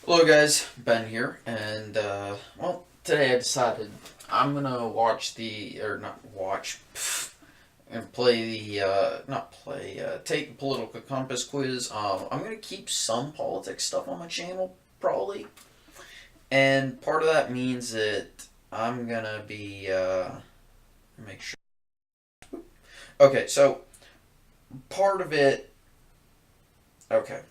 Hello guys, Ben here, and well, today I decided I'm gonna watch or not watch, and play not play, take the political compass quiz. I'm gonna keep some politics stuff on my channel, probably, and part of that means that I'm gonna be, make sure. Okay, so part of it, okay,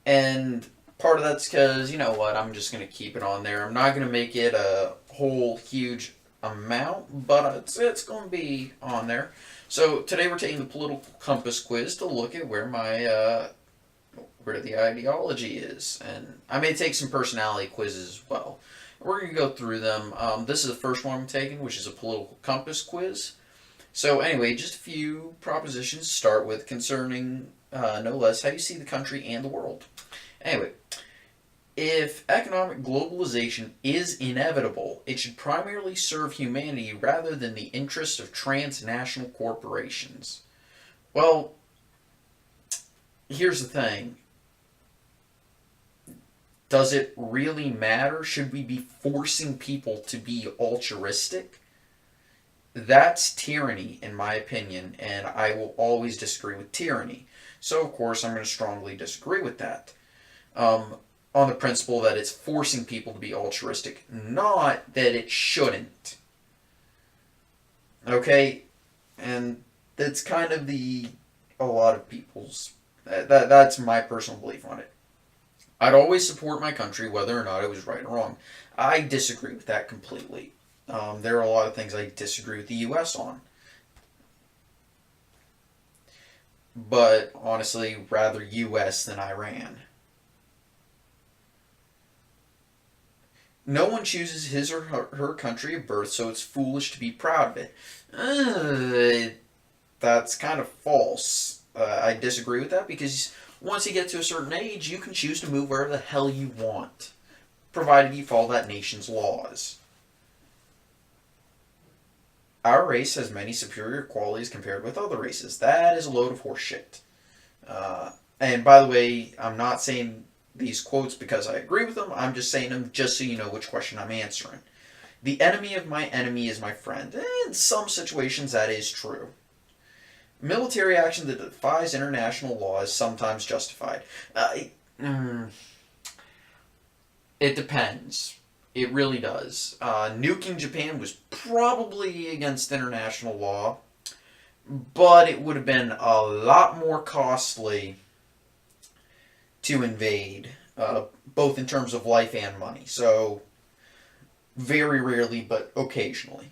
and part of that's because, you know what, I'm just going to keep it on there. I'm not going to make it a whole huge amount, but it's going to be on there. So today we're taking the political compass quiz to look at where the ideology is, and I may take some personality quizzes as well. We're going to go through them. This is the first one I'm taking, which is a political compass quiz. So anyway, just a few propositions to start with concerning, no less, how you see the country and the world. Anyway, if economic globalization is inevitable, it should primarily serve humanity rather than the interests of transnational corporations. Well, here's the thing. Does it really matter? Should we be forcing people to be altruistic? That's tyranny, in my opinion, and I will always disagree with tyranny. So, of course, I'm going to strongly disagree with that. On the principle that it's forcing people to be altruistic, not that it shouldn't. Okay? And that's kind of a lot of people's, that's my personal belief on it. I'd always support my country whether or not it was right or wrong. I disagree with that completely. There are a lot of things I disagree with the U.S. on. But honestly, rather U.S. than Iran. No one chooses his or her country of birth, so it's foolish to be proud of it. That's kind of false. I disagree with that because once you get to a certain age, you can choose to move wherever the hell you want, provided you follow that nation's laws. Our race has many superior qualities compared with other races. That is a load of horseshit. And by the way, I'm not saying these quotes because I agree with them. I'm just saying them just so you know which question I'm answering. The enemy of my enemy is my friend. In some situations, that is true. Military action that defies international law is sometimes justified. It depends. It really does. Nuking Japan was probably against international law, but it would have been a lot more costly to invade, both in terms of life and money. So, very rarely, but occasionally.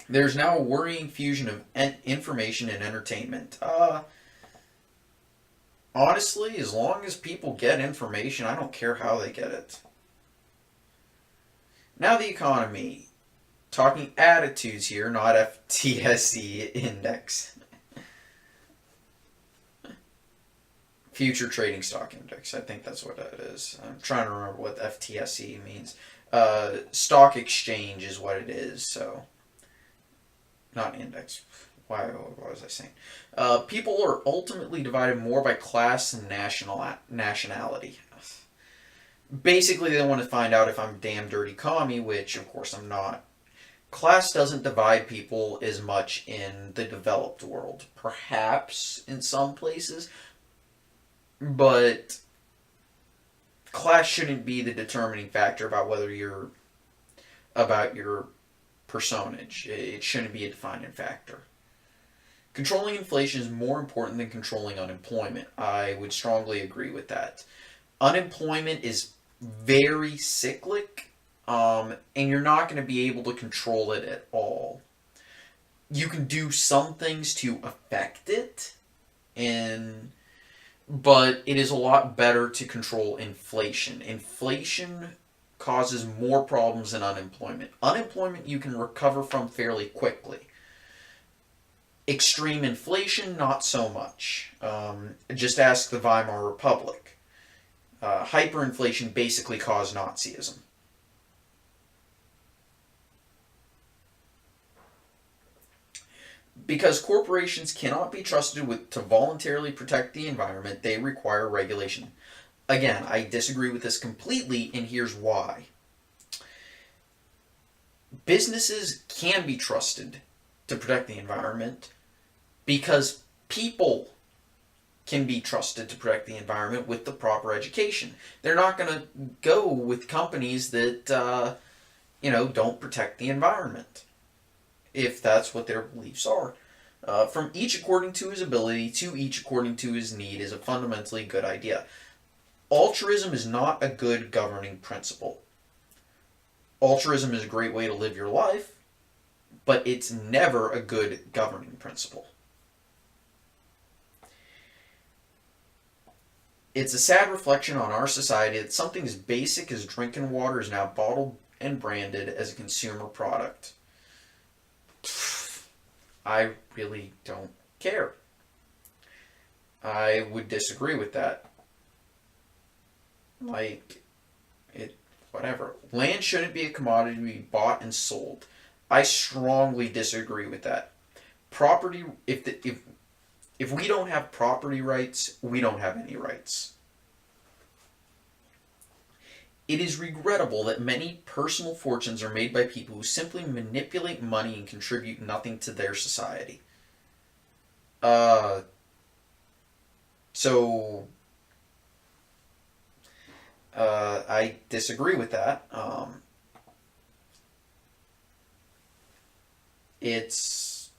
There's now a worrying fusion of information and entertainment. Honestly, as long as people get information, I don't care how they get it. Now the economy. Talking attitudes here, not FTSE index. Future Trading Stock Index. I think that's what that is. I'm trying to remember what FTSE means. Stock exchange is what it is, so. Not index. What was I saying? People are ultimately divided more by class and nationality. Basically, they want to find out if I'm a damn dirty commie, which, of course, I'm not. Class doesn't divide people as much in the developed world. Perhaps in some places, but class shouldn't be the determining factor about whether you're about your personage. It shouldn't be a defining factor. Controlling inflation is more important than controlling unemployment. I would strongly agree with that. Unemployment is very cyclic, and you're not going to be able to control it at all. You can do some things to affect it, but it is a lot better to control inflation. Inflation causes more problems than unemployment. Unemployment you can recover from fairly quickly. Extreme inflation, not so much. Just ask the Weimar Republic. Hyperinflation basically caused Nazism. Because corporations cannot be trusted to voluntarily protect the environment, they require regulation. Again, I disagree with this completely, and here's why. Businesses can be trusted to protect the environment because people can be trusted to protect the environment with the proper education. They're not going to go with companies that, don't protect the environment if that's what their beliefs are. From each according to his ability to each according to his need is a fundamentally good idea. Altruism is not a good governing principle. Altruism is a great way to live your life, but it's never a good governing principle. It's a sad reflection on our society that something as basic as drinking water is now bottled and branded as a consumer product. I really don't care. I would disagree with that. Whatever. Land shouldn't be a commodity to be bought and sold. I strongly disagree with that. Property, if we don't have property rights, we don't have any rights. It is regrettable that many personal fortunes are made by people who simply manipulate money and contribute nothing to their society. So I disagree with that. It's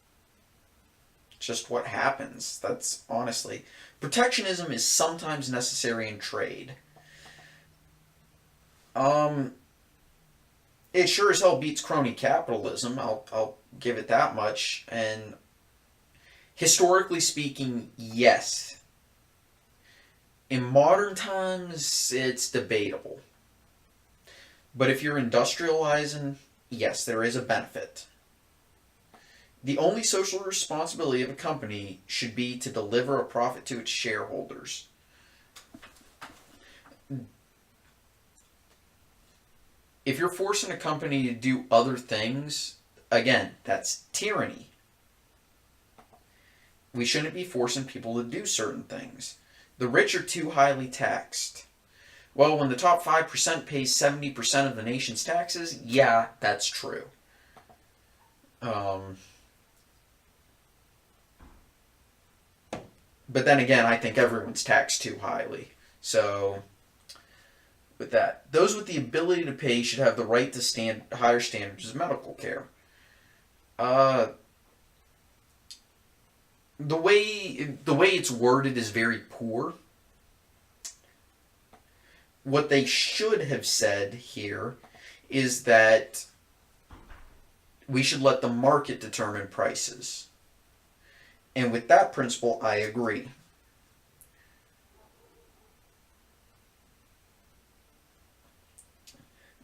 just what happens. That's honestly. Protectionism is sometimes necessary in trade. It sure as hell beats crony capitalism. I'll give it that much. And historically speaking, yes. In modern times, it's debatable. But if you're industrializing, yes, there is a benefit. The only social responsibility of a company should be to deliver a profit to its shareholders. If you're forcing a company to do other things, again, that's tyranny. We shouldn't be forcing people to do certain things. The rich are too highly taxed. Well, when the top 5% pays 70% of the nation's taxes, yeah, that's true. But then again, I think everyone's taxed too highly. So, with that, those with the ability to pay should have the right to higher standards of medical care. The way it's worded is very poor. What they should have said here is that we should let the market determine prices. And with that principle, I agree.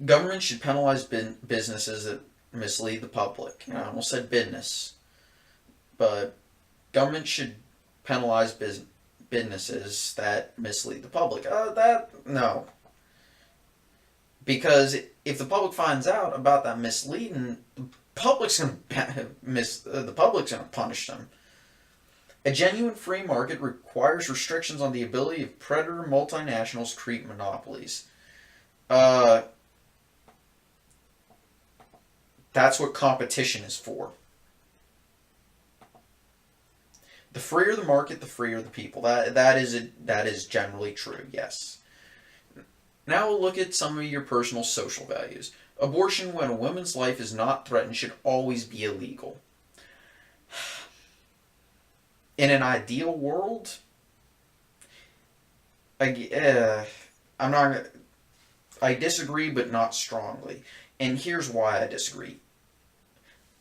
Government should penalize businesses that mislead the public. I almost said business. But government should penalize businesses that mislead the public. No. Because if the public finds out about that misleading, the public's going to punish them. A genuine free market requires restrictions on the ability of predator multinationals to create monopolies. That's what competition is for. The freer the market, the freer the people. That is generally true, yes. Now we'll look at some of your personal social values. Abortion, when a woman's life is not threatened, should always be illegal. In an ideal world, I disagree, but not strongly. And here's why I disagree.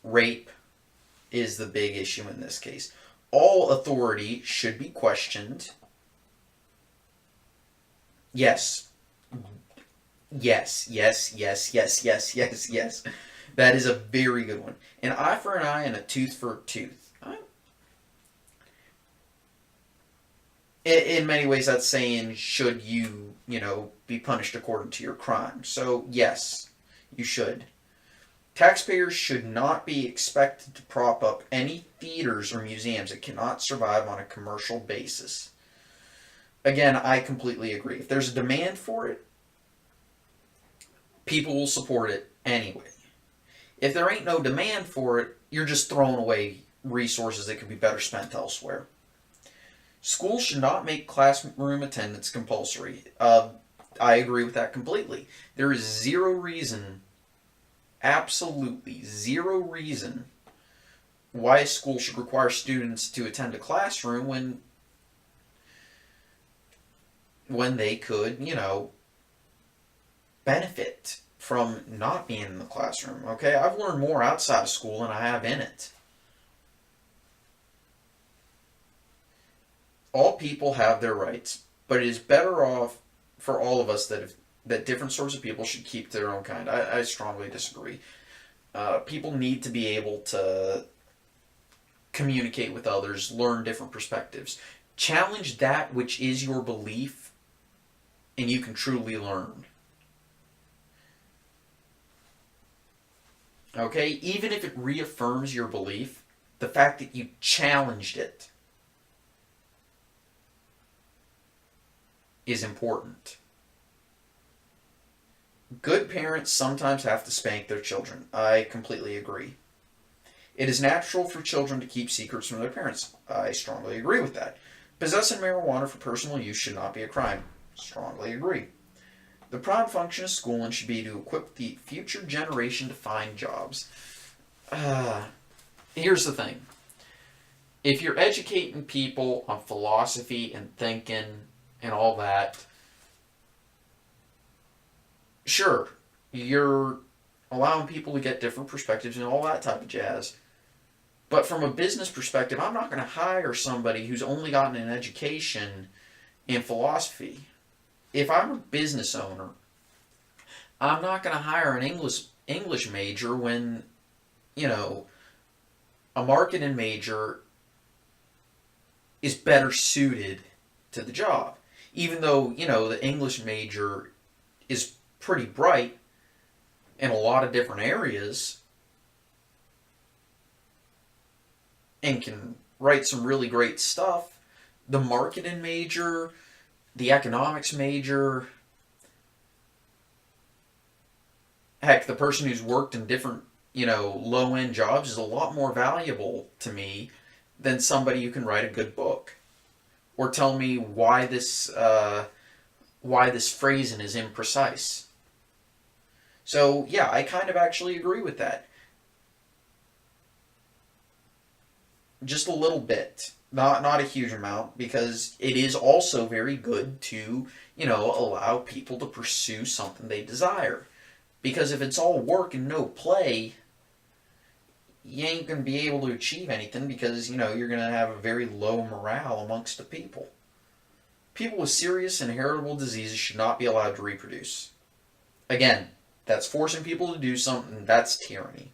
Rape is the big issue in this case. All authority should be questioned. Yes. Yes. That is a very good one. An eye for an eye and a tooth for a tooth. In many ways, that's saying, should you, be punished according to your crime? So, yes, you should. Taxpayers should not be expected to prop up any theaters or museums that cannot survive on a commercial basis. Again, I completely agree. If there's a demand for it, people will support it anyway. If there ain't no demand for it, you're just throwing away resources that could be better spent elsewhere. Schools should not make classroom attendance compulsory. I agree with that completely. There is zero reason, absolutely zero reason, why a school should require students to attend a classroom when they could, benefit from not being in the classroom. Okay, I've learned more outside of school than I have in it. All people have their rights, but it is better off for all of us that different sorts of people should keep their own kind. I strongly disagree. People need to be able to communicate with others, learn different perspectives, challenge that which is your belief, and you can truly learn. Okay? Even if it reaffirms your belief, the fact that you challenged it is important. Good parents sometimes have to spank their children. I completely agree. It is natural for children to keep secrets from their parents. I strongly agree with that. Possessing marijuana for personal use should not be a crime. Strongly agree. The prime function of schooling should be to equip the future generation to find jobs. Here's the thing. If you're educating people on philosophy and thinking and all that, sure, you're allowing people to get different perspectives and all that type of jazz. But from a business perspective, I'm not going to hire somebody who's only gotten an education in philosophy. If I'm a business owner, I'm not going to hire an English major when, a marketing major is better suited to the job. Even though, the English major is pretty bright in a lot of different areas and can write some really great stuff, the marketing major, the economics major, heck, the person who's worked in different, low-end jobs is a lot more valuable to me than somebody who can write a good book or tell me why this phrasing is imprecise. So yeah, I kind of actually agree with that. Just a little bit, not a huge amount, because it is also very good to allow people to pursue something they desire. Because if it's all work and no play, you ain't going to be able to achieve anything because, you're going to have a very low morale amongst the people. People with serious inheritable diseases should not be allowed to reproduce. Again, that's forcing people to do something. That's tyranny.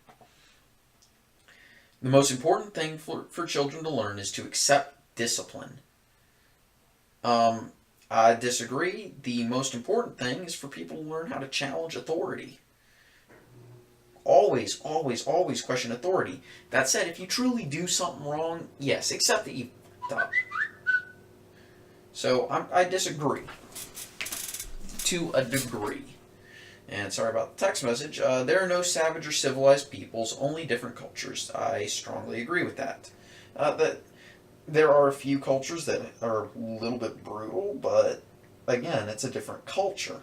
The most important thing for children to learn is to accept discipline. I disagree. The most important thing is for people to learn how to challenge authority. Always, always, always question authority. That said, if you truly do something wrong, yes, accept that you fucked up. So I disagree to a degree. And sorry about the text message. There are no savage or civilized peoples, only different cultures. I strongly agree with that. That there are a few cultures that are a little bit brutal, but again, it's a different culture.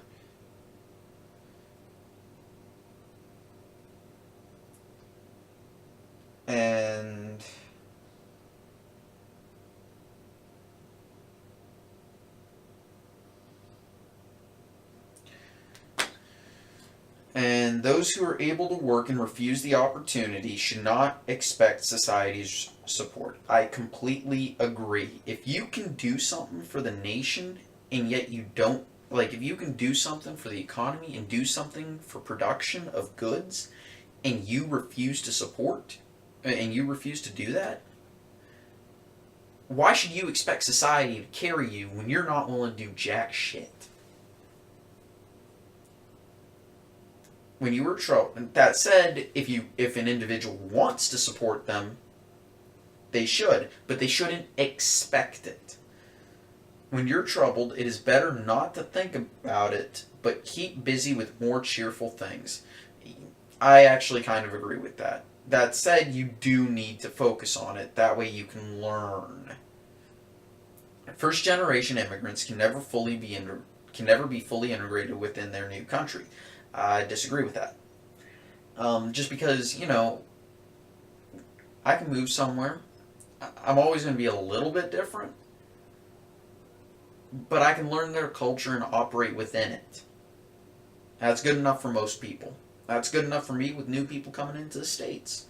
And those who are able to work and refuse the opportunity should not expect society's support. I completely agree. If you can do something for the nation and yet you don't, if you can do something for the economy and do something for production of goods and you refuse to support and you refuse to do that, why should you expect society to carry you when you're not willing to do jack shit? When you were trouble. That said, if an individual wants to support them, they should, but they shouldn't expect it. When you're troubled, it is better not to think about it, but keep busy with more cheerful things. I actually kind of agree with that. That said, you do need to focus on it. That way you can learn. First generation immigrants can never be fully integrated within their new country. I disagree with that. Just because, I can move somewhere. I'm always going to be a little bit different, but I can learn their culture and operate within it. That's good enough for most people. That's good enough for me with new people coming into the States.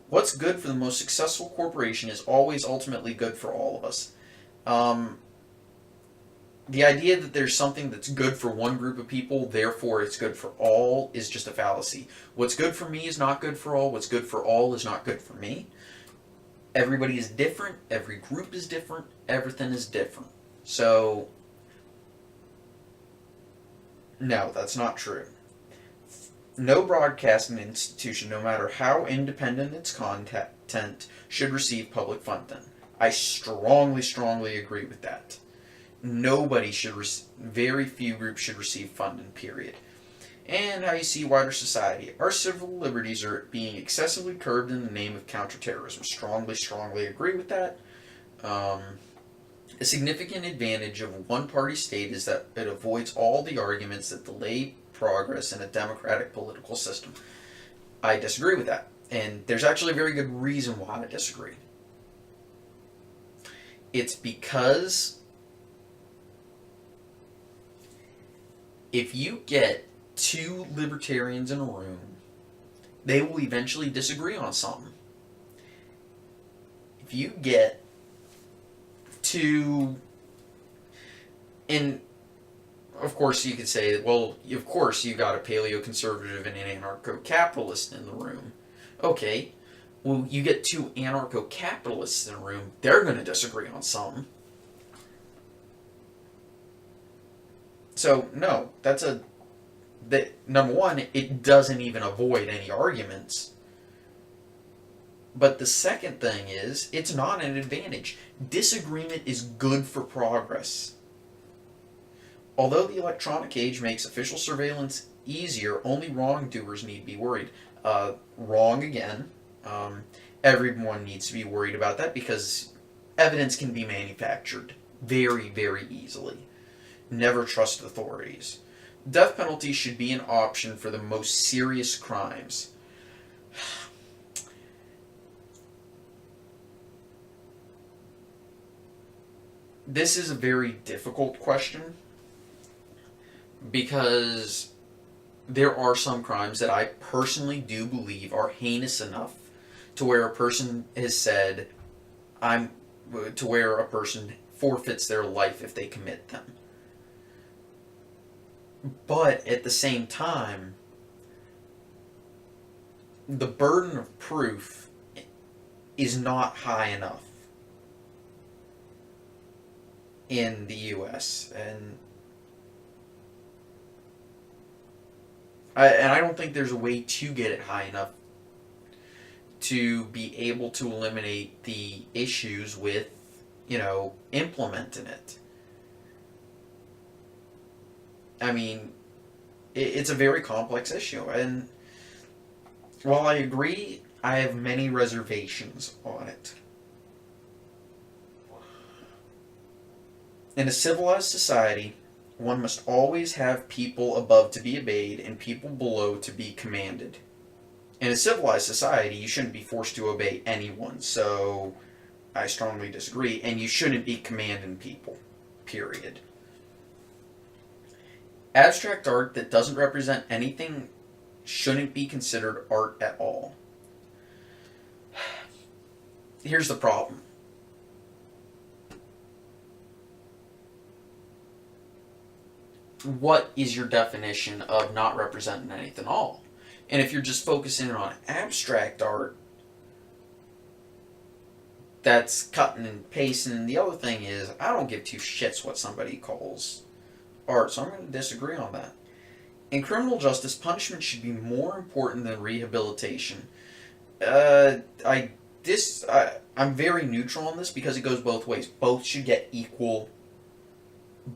What's good for the most successful corporation is always ultimately good for all of us. Um, the idea that there's something that's good for one group of people, therefore it's good for all, is just a fallacy. What's good for me is not good for all. What's good for all is not good for me. Everybody is different. Every group is different. Everything is different. So, no, that's not true. No broadcasting institution, no matter how independent its content, should receive public funding. I strongly, strongly agree with that. Nobody should, very few groups should receive funding, period. And how you see wider society. Our civil liberties are being excessively curbed in the name of counterterrorism. Strongly, strongly agree with that. A significant advantage of a one-party state is that it avoids all the arguments that delay progress in a democratic political system. I disagree with that. And there's actually a very good reason why I disagree. It's because if you get two libertarians in a room, they will eventually disagree on something. If you get two, and of course you could say, well, of course you got a paleoconservative and an anarcho-capitalist in the room. Okay, well, you get two anarcho-capitalists in a room, they're going to disagree on something. So, no, number one, it doesn't even avoid any arguments. But the second thing is, it's not an advantage. Disagreement is good for progress. Although the electronic age makes official surveillance easier, only wrongdoers need be worried. Wrong again. Everyone needs to be worried about that because evidence can be manufactured very, very easily. Never trust authorities. Death penalty should be an option for the most serious crimes. This is a very difficult question because there are some crimes that I personally do believe are heinous enough to where a person has said, to where a person forfeits their life if they commit them. But at the same time, the burden of proof is not high enough in the U.S. And I don't think there's a way to get it high enough to be able to eliminate the issues with, implementing it. I mean, it's a very complex issue, and while I agree, I have many reservations on it. In a civilized society, one must always have people above to be obeyed and people below to be commanded. In a civilized society, you shouldn't be forced to obey anyone, so I strongly disagree, and you shouldn't be commanding people, period. Abstract art that doesn't represent anything shouldn't be considered art at all. Here's the problem. What is your definition of not representing anything at all? And if you're just focusing on abstract art, that's cutting and pasting. And the other thing is, I don't give two shits what somebody calls art, so I'm going to disagree on that. In criminal justice, punishment should be more important than rehabilitation. I'm very neutral on this because it goes both ways. Both should get equal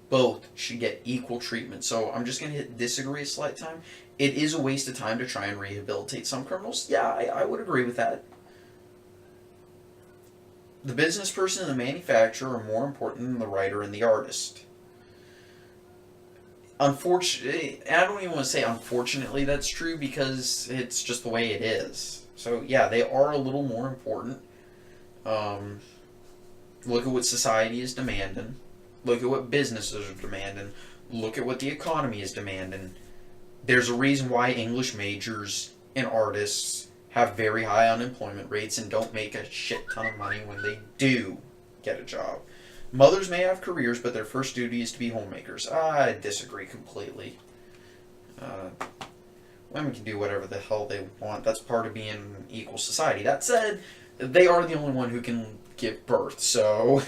both should get equal treatment. So I'm just going to hit disagree a slight time. It is a waste of time to try and rehabilitate some criminals. Yeah, I would agree with that. The business person and the manufacturer are more important than the writer and the artist. Unfortunately, I don't even want to say unfortunately that's true because it's just the way it is. So yeah, they are a little more important. Um, Look at what society is demanding. Look at what businesses are demanding. Look at what the economy is demanding. There's a reason why English majors and artists have very high unemployment rates and don't make a shit ton of money when they do get a job. Mothers may have careers, but their first duty is to be homemakers. I disagree completely. Uh, Women can do whatever the hell they want. That's part of being an equal society. That said, they are the only one who can give birth, so...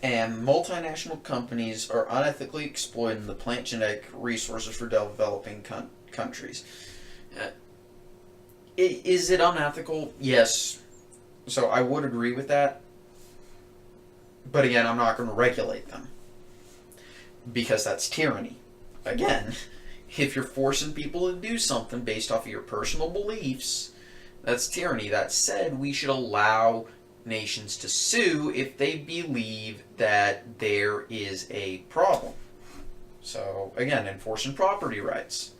And multinational companies are unethically exploiting the plant genetic resources for developing countries. Uh, is it unethical? Yes. So I would agree with that. But again, I'm not going to regulate them. Because that's tyranny. Again, if you're forcing people to do something based off of your personal beliefs, that's tyranny. That said, we should allow nations to sue if they believe that there is a problem. So, again, enforcing property rights.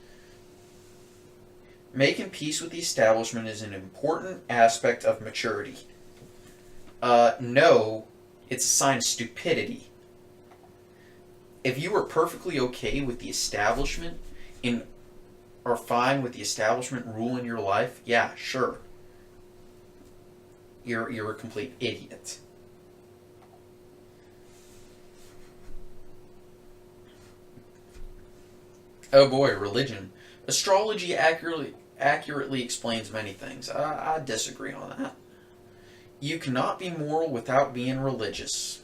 Making peace with the establishment is an important aspect of maturity. No, it's a sign of stupidity. If you are perfectly okay with the establishment and are fine with the establishment ruling your life, yeah, sure. You're a complete idiot. Oh boy, religion. Astrology accurately explains many things. I disagree on that. You cannot be moral without being religious.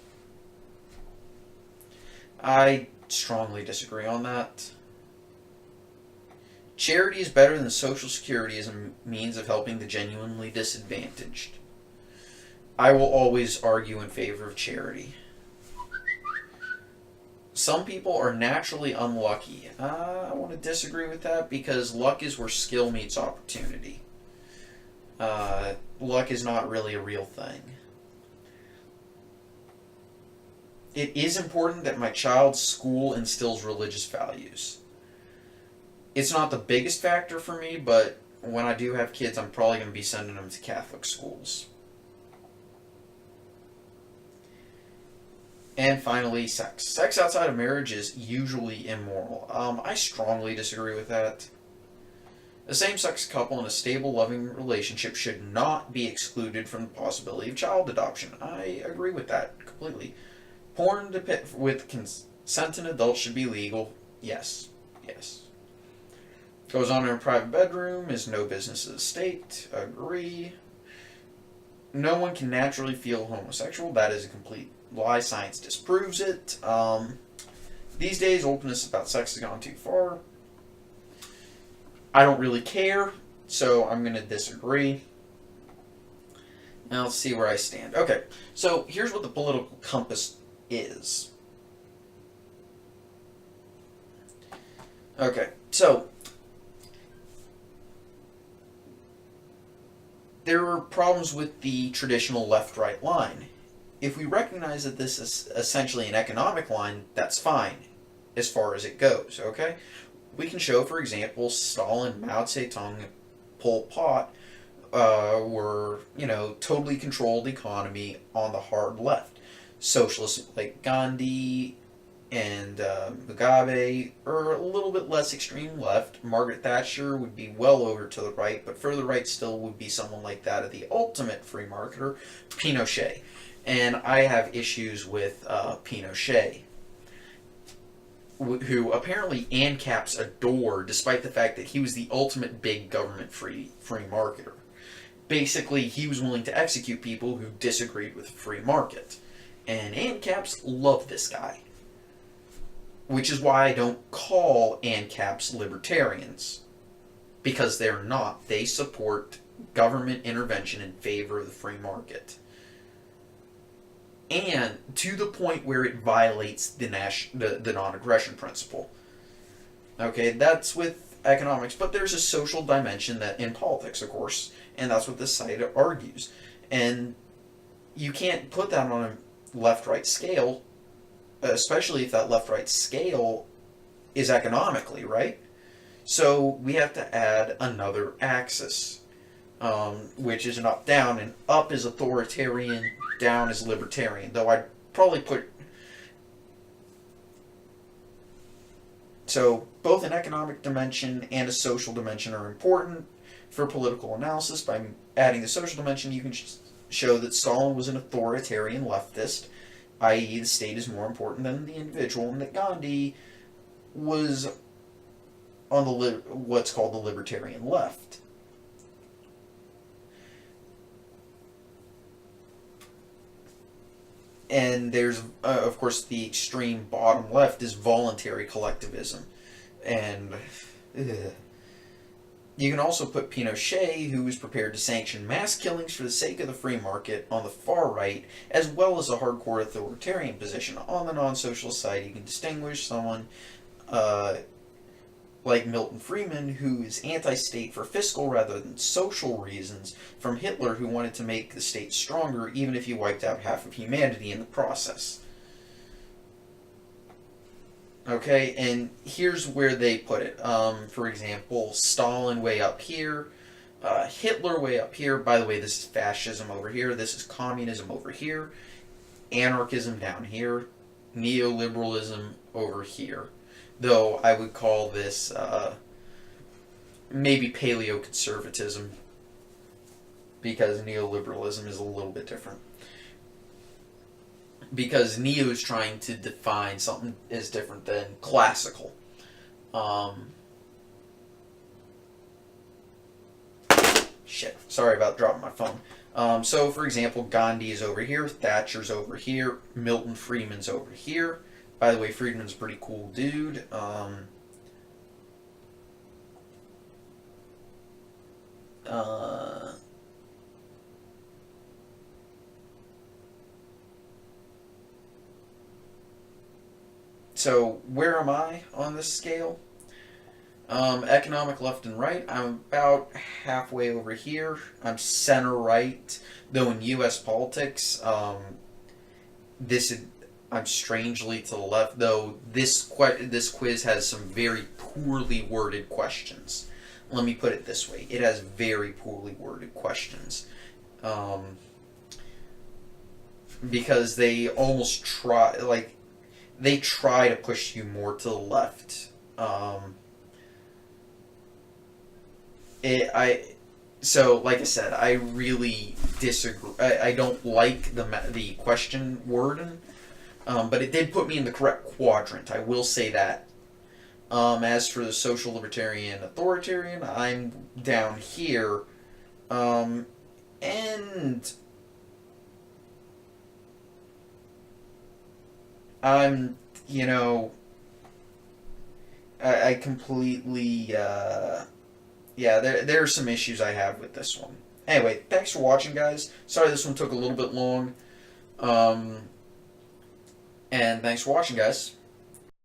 I strongly disagree on that. Charity is better than Social Security as a means of helping the genuinely disadvantaged. I will always argue in favor of charity. Some people are naturally unlucky. I want to disagree with that because luck is where skill meets opportunity. Luck is not really a real thing. It is important that my child's school instills religious values. It's not the biggest factor for me, but when I do have kids, I'm probably going to be sending them to Catholic schools. And finally, sex. Sex outside of marriage is usually immoral. I strongly disagree with that. A same-sex couple in a stable, loving relationship should not be excluded from the possibility of child adoption. I agree with that completely. Porn with consenting adults should be legal. Yes. Yes. Goes on in a private bedroom is no business of the state. Agree. No one can naturally feel homosexual. That is a complete lie. Science disproves it. These days, openness about sex has gone too far. I don't really care, so I'm going to disagree. Now let's see where I stand. Okay, so here's what the political compass is. Okay, so there are problems with the traditional left-right line. If we recognize that this is essentially an economic line, that's fine, as far as it goes, okay? We can show, for example, Stalin, Mao Zedong, and Pol Pot were, totally controlled the economy on the hard left. Socialists like Gandhi and Mugabe are a little bit less extreme left. Margaret Thatcher would be well over to the right, but further right still would be someone like that of the ultimate free marketer, Pinochet. And I have issues with Pinochet, who apparently ANCAPs adore, despite the fact that he was the ultimate big government free marketer. Basically, he was willing to execute people who disagreed with the free market. And ANCAPs love this guy. which is why I don't call ANCAPs libertarians, because they're not. They support government intervention in favor of the free market, and to the point where it violates the non-aggression principle. Okay, that's with economics, but there's a social dimension that in politics, of course, and that's what this site argues. And you can't put that on a left-right scale, especially if that left-right scale is economically, right? So we have to add another axis, which is an up-down, and up is authoritarian, down is libertarian, though I'd probably put... So both an economic dimension and a social dimension are important for political analysis. By adding the social dimension, you can show that Stalin was an authoritarian leftist, i.e. the state is more important than the individual, and that Gandhi was on the what's called the libertarian left. And there's, of course, the extreme bottom left is voluntary collectivism. And you can also put Pinochet, who was prepared to sanction mass killings for the sake of the free market, on the far right, as well as a hardcore authoritarian position. On the non-socialist side, you can distinguish someone like Milton Friedman, who is anti-state for fiscal rather than social reasons, from Hitler, who wanted to make the state stronger even if he wiped out half of humanity in the process. Okay, and here's where they put it. For example, Stalin way up here, Hitler way up here. By the way, this is fascism over here, this is communism over here, anarchism down here, neoliberalism over here. Though I would call this maybe paleoconservatism, because neoliberalism is a little bit different. Because neo is trying to define something as different than classical. Shit, sorry about dropping my phone. So, for example, Gandhi is over here, Thatcher's over here, Milton Friedman's over here. By the way, Friedman's a pretty cool dude. So, where am I on this scale? Economic left and right, I'm about halfway over here. I'm center right, though in U.S. politics, I'm strangely to the left, though this quiz has some very poorly worded questions. Let me put it this way. It has very poorly worded questions. Because they almost try, they try to push you more to the left. So, like I said, I really disagree. I don't like the question wording. But it did put me in the correct quadrant, I will say that. As for the social libertarian authoritarian, I'm down here. And I'm, I completely, yeah, there are some issues I have with this one. Anyway, thanks for watching, guys. Sorry this one took a little bit long. And thanks for watching, guys.